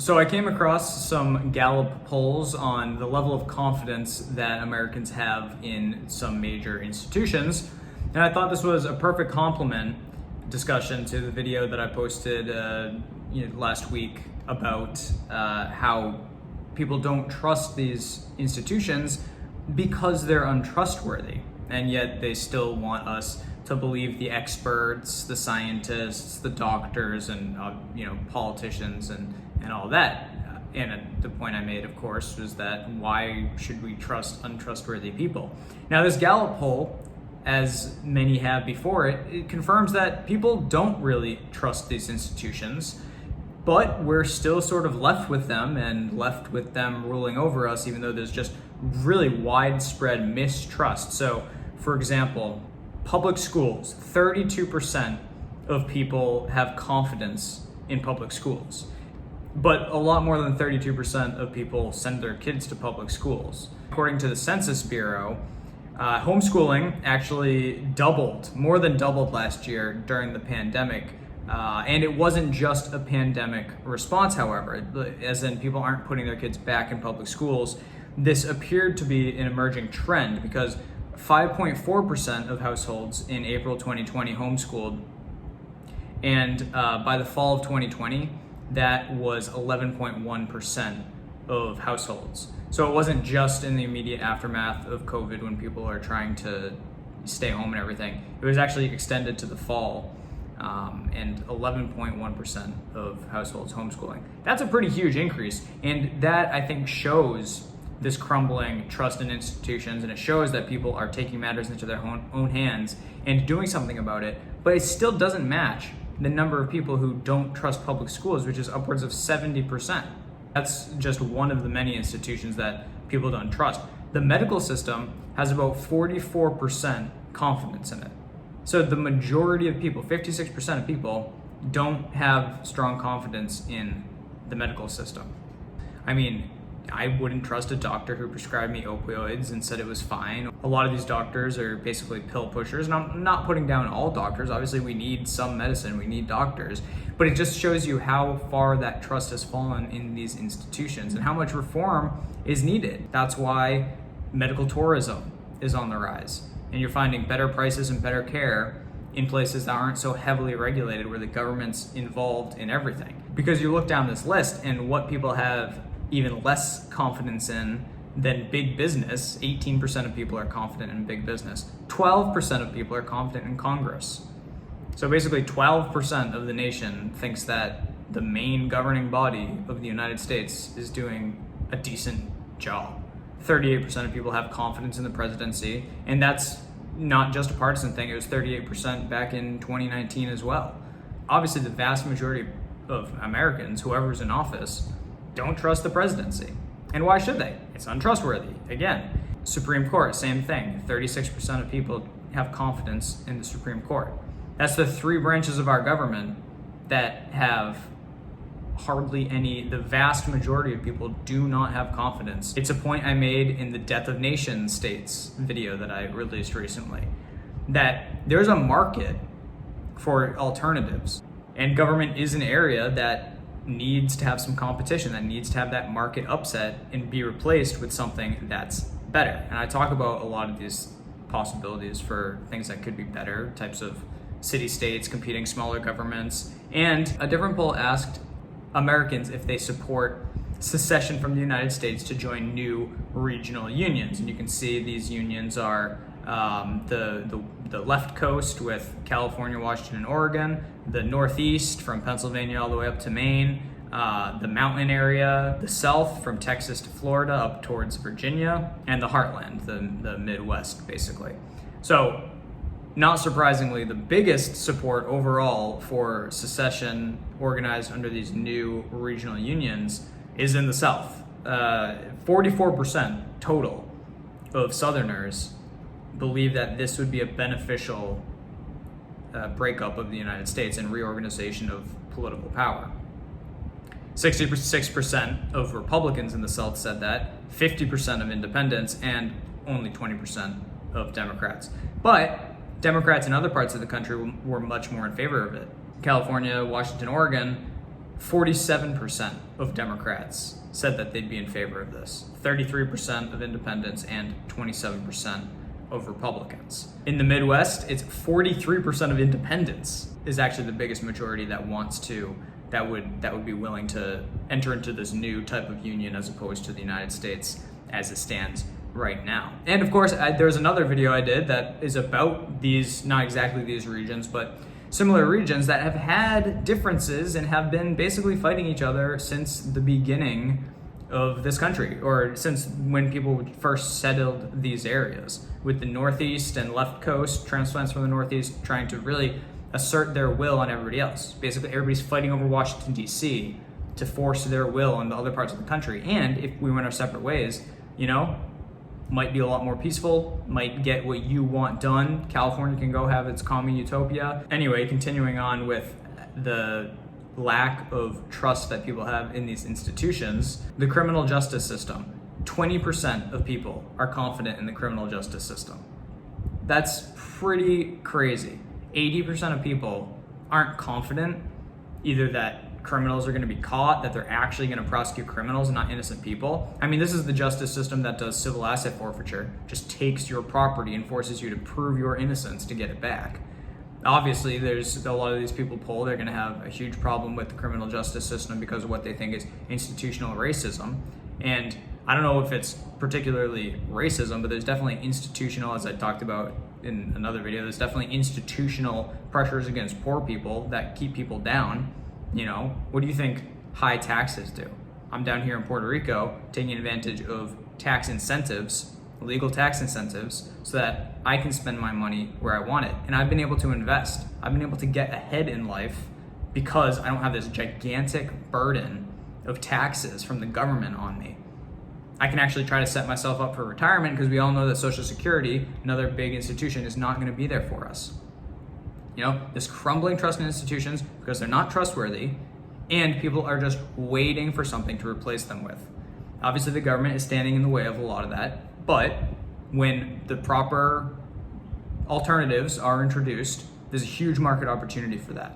So I came across some Gallup polls on the level of confidence that Americans have in some major institutions, and I thought this was a perfect complement discussion to the video that I posted last week about how people don't trust these institutions because they're untrustworthy, and yet they still want us to believe the experts, the scientists, the doctors, and politicians and all that. And the point I made, of course, was that why should we trust untrustworthy people? Now, this Gallup poll, as many have before it, it confirms that people don't really trust these institutions, but we're still sort of left with them and left with them ruling over us, even though there's just really widespread mistrust. So, for example, public schools, 32% of people have confidence in public schools, but a lot more than 32% of people send their kids to public schools. According to the Census Bureau, homeschooling actually more than doubled last year during the pandemic. And it wasn't just a pandemic response, however, as in people aren't putting their kids back in public schools. This appeared to be an emerging trend because 5.4% of households in April 2020 homeschooled, and by the fall of 2020, that was 11.1% of households. So it wasn't just in the immediate aftermath of COVID when people are trying to stay home and everything. It was actually extended to the fall, and 11.1% of households homeschooling. That's a pretty huge increase, and that, I think, shows this crumbling trust in institutions, and it shows that people are taking matters into their own hands and doing something about it. But it still doesn't match the number of people who don't trust public schools, which is upwards of 70%. That's just one of the many institutions that people don't trust. The medical system has about 44% confidence in it. So the majority of people, 56% of people, don't have strong confidence in the medical system. I mean, I wouldn't trust a doctor who prescribed me opioids and said it was fine. A lot of these doctors are basically pill pushers, and I'm not putting down all doctors. Obviously, we need some medicine, we need doctors, but it just shows you how far that trust has fallen in these institutions and how much reform is needed. That's why medical tourism is on the rise, and you're finding better prices and better care in places that aren't so heavily regulated, where the government's involved in everything. Because you look down this list, and what people have even less confidence in than big business, 18% of people are confident in big business. 12% of people are confident in Congress. So basically 12% of the nation thinks that the main governing body of the United States is doing a decent job. 38% of people have confidence in the presidency, and that's not just a partisan thing. It was 38% back in 2019 as well. Obviously, the vast majority of Americans, whoever's in office, don't trust the presidency. And why should they? It's untrustworthy. Again, Supreme Court, same thing. 36% of people have confidence in the Supreme Court. That's the three branches of our government that have hardly any, the vast majority of people do not have confidence. It's a point I made in the Death of Nation States video that I released recently, that there's a market for alternatives, and government is an area that needs to have some competition, that needs to have that market upset and be replaced with something that's better. And I talk about a lot of these possibilities for things that could be better, types of city-states competing smaller governments. And a different poll asked Americans if they support secession from the United States to join new regional unions. And you can see these unions are the left coast with California, Washington, and Oregon, the Northeast from Pennsylvania all the way up to Maine, the mountain area, the South from Texas to Florida up towards Virginia, and the Heartland, the Midwest, basically. So, not surprisingly, the biggest support overall for secession organized under these new regional unions is in the South. 44% total of Southerners believe that this would be a beneficial breakup of the United States and reorganization of political power. 66% of Republicans in the South said that, 50% of independents, and only 20% of Democrats. But Democrats in other parts of the country were much more in favor of it. California, Washington, Oregon, 47% of Democrats said that they'd be in favor of this, 33% of independents, and 27% of Republicans. In the Midwest, it's 43% of independents is actually the biggest majority that wants to, that would be willing to enter into this new type of union as opposed to the United States as it stands right now. And of course, there's another video I did that is about these, not exactly these regions, but similar regions that have had differences and have been basically fighting each other since the beginning of this country, or since when people first settled these areas, with the Northeast and left coast transplants from the Northeast trying to really assert their will on everybody else. Basically, everybody's fighting over Washington, D.C. to force their will on the other parts of the country. And if we went our separate ways, might be a lot more peaceful, might get what you want done. California can go have its commie utopia. Anyway, continuing on with the lack of trust that people have in these institutions, the criminal justice system. 20% of people are confident in the criminal justice system. That's pretty crazy. 80% of people aren't confident either that criminals are going to be caught, that they're actually going to prosecute criminals and not innocent people. I mean, this is the justice system that does civil asset forfeiture, just takes your property and forces you to prove your innocence to get it back. Obviously, there's a lot of these people poll, they're going to have a huge problem with the criminal justice system because of what they think is institutional racism. And I don't know if it's particularly racism, but there's definitely institutional, as I talked about in another video, there's definitely institutional pressures against poor people that keep people down. What do you think high taxes do? I'm down here in Puerto Rico taking advantage of tax incentives, legal tax incentives, so that I can spend my money where I want it. And I've been able to invest. I've been able to get ahead in life because I don't have this gigantic burden of taxes from the government on me. I can actually try to set myself up for retirement because we all know that Social Security, another big institution, is not going to be there for us. This crumbling trust in institutions because they're not trustworthy and people are just waiting for something to replace them with. Obviously, the government is standing in the way of a lot of that, but when the proper alternatives are introduced, there's a huge market opportunity for that.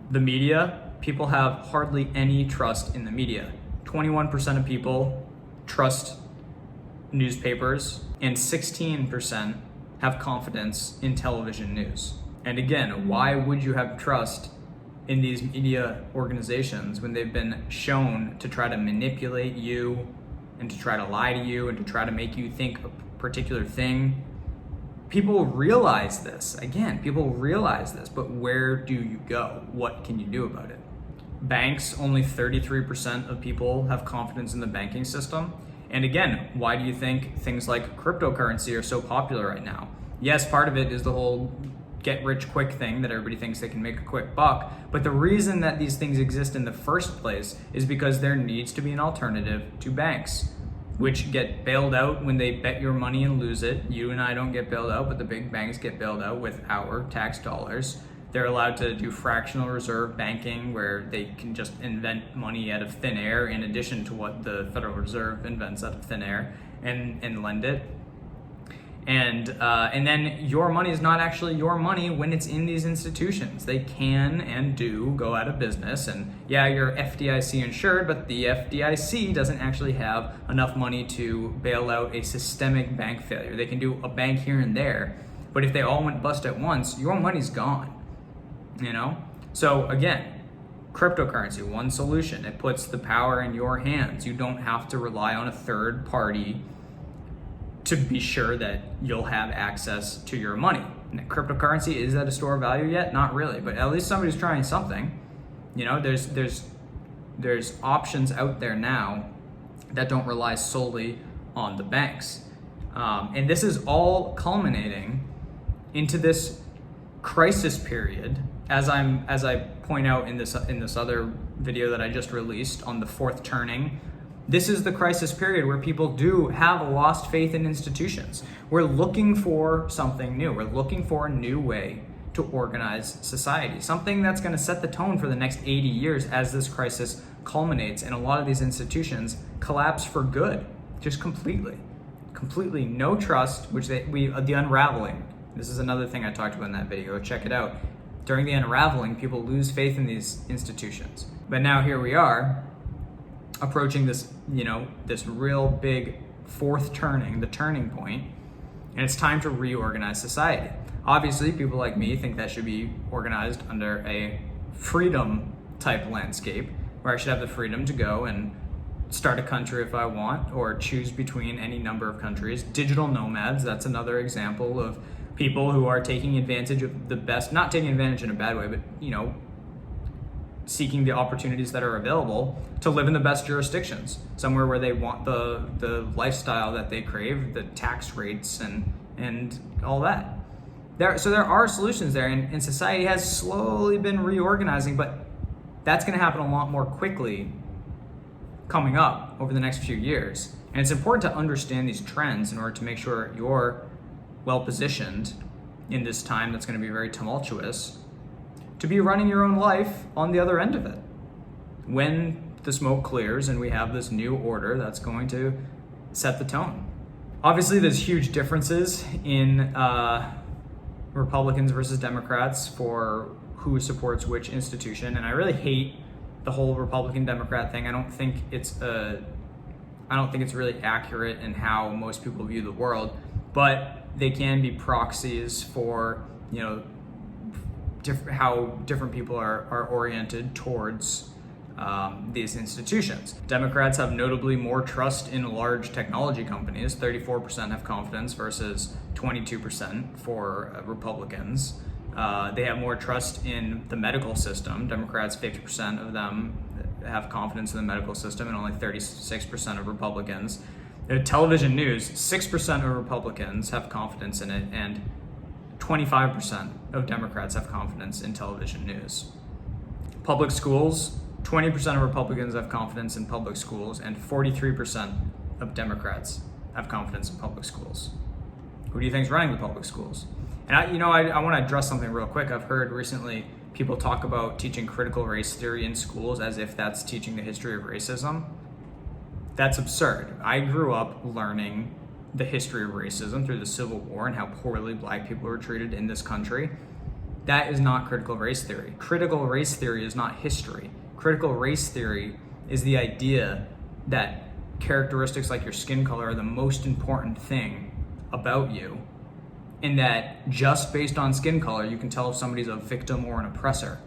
The media, people have hardly any trust in the media. 21% of people trust newspapers and 16% have confidence in television news. And again, why would you have trust in these media organizations when they've been shown to try to manipulate you and to try to lie to you and to try to make you think a particular thing? People realize this. Again, people realize this, but where do you go? What can you do about it? Banks, only 33% of people have confidence in the banking system. And again, why do you think things like cryptocurrency are so popular right now? Yes, part of it is the whole get rich quick thing that everybody thinks they can make a quick buck. But the reason that these things exist in the first place is because there needs to be an alternative to banks, which get bailed out when they bet your money and lose it. You and I don't get bailed out, but the big banks get bailed out with our tax dollars. They're allowed to do fractional reserve banking where they can just invent money out of thin air in addition to what the Federal Reserve invents out of thin air and lend it. And then your money is not actually your money when it's in these institutions. They can and do go out of business. And yeah, you're FDIC insured, but the FDIC doesn't actually have enough money to bail out a systemic bank failure. They can do a bank here and there, but if they all went bust at once, your money's gone. So again, cryptocurrency, one solution. It puts the power in your hands. You don't have to rely on a third party to be sure that you'll have access to your money. And cryptocurrency, is that a store of value yet? Not really, but at least somebody's trying something. There's options out there now that don't rely solely on the banks. And this is all culminating into this crisis period, as I point out in this other video that I just released on the fourth turning. This is the crisis period where people do have lost faith in institutions. We're looking for something new. We're looking for a new way to organize society, something that's going to set the tone for the next 80 years as this crisis culminates and a lot of these institutions collapse for good, just completely no trust, the unraveling. This is another thing I talked about in that video. Check it out. During the unraveling, people lose faith in these institutions. But now here we are, approaching this, this real big fourth turning, the turning point, and it's time to reorganize society. Obviously, people like me think that should be organized under a freedom type landscape, where I should have the freedom to go and start a country if I want, or choose between any number of countries. Digital nomads, that's another example of people who are taking advantage of the best, not taking advantage in a bad way, but seeking the opportunities that are available to live in the best jurisdictions, somewhere where they want the lifestyle that they crave, the tax rates and all that. So there are solutions there, and society has slowly been reorganizing, but that's going to happen a lot more quickly coming up over the next few years. And it's important to understand these trends in order to make sure you're well positioned in this time that's going to be very tumultuous to be running your own life on the other end of it. When the smoke clears and we have this new order that's going to set the tone. Obviously, there's huge differences in Republicans versus Democrats for who supports which institution, and I really hate the whole Republican-Democrat thing. I don't think it's really accurate in how most people view the world, but they can be proxies for how different people are oriented towards these institutions. Democrats have notably more trust in large technology companies. 34% have confidence versus 22% for Republicans. They have more trust in the medical system. Democrats, 50% of them have confidence in the medical system, and only 36% of Republicans. Television news, 6% of Republicans have confidence in it, and 25% of Democrats have confidence in television news. Public schools, 20% of Republicans have confidence in public schools, and 43% of Democrats have confidence in public schools. Who do you think is running the public schools? And I want to address something real quick. I've heard recently people talk about teaching critical race theory in schools as if that's teaching the history of racism. That's absurd. I grew up learning the history of racism through the Civil War and how poorly black people were treated in this country. That is not critical race theory. Critical race theory is not history. Critical race theory is the idea that characteristics like your skin color are the most important thing about you, and that just based on skin color, you can tell if somebody's a victim or an oppressor.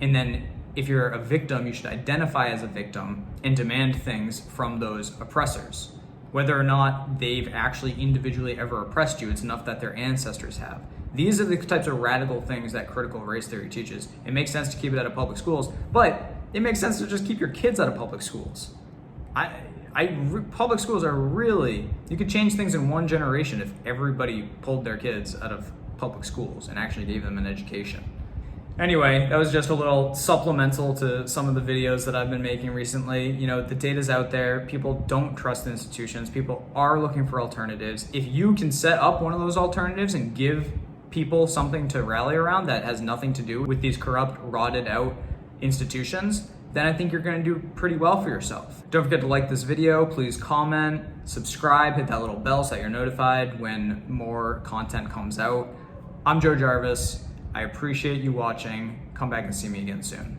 And then if you're a victim, you should identify as a victim and demand things from those oppressors. Whether or not they've actually individually ever oppressed you, it's enough that their ancestors have. These are the types of radical things that critical race theory teaches. It makes sense to keep it out of public schools, but it makes sense to just keep your kids out of public schools. Public schools are really, you could change things in one generation if everybody pulled their kids out of public schools and actually gave them an education. Anyway, that was just a little supplemental to some of the videos that I've been making recently. The data's out there. People don't trust institutions. People are looking for alternatives. If you can set up one of those alternatives and give people something to rally around that has nothing to do with these corrupt, rotted out institutions, then I think you're going to do pretty well for yourself. Don't forget to like this video. Please comment, subscribe, hit that little bell so that you're notified when more content comes out. I'm Joe Jarvis. I appreciate you watching. Come back and see me again soon.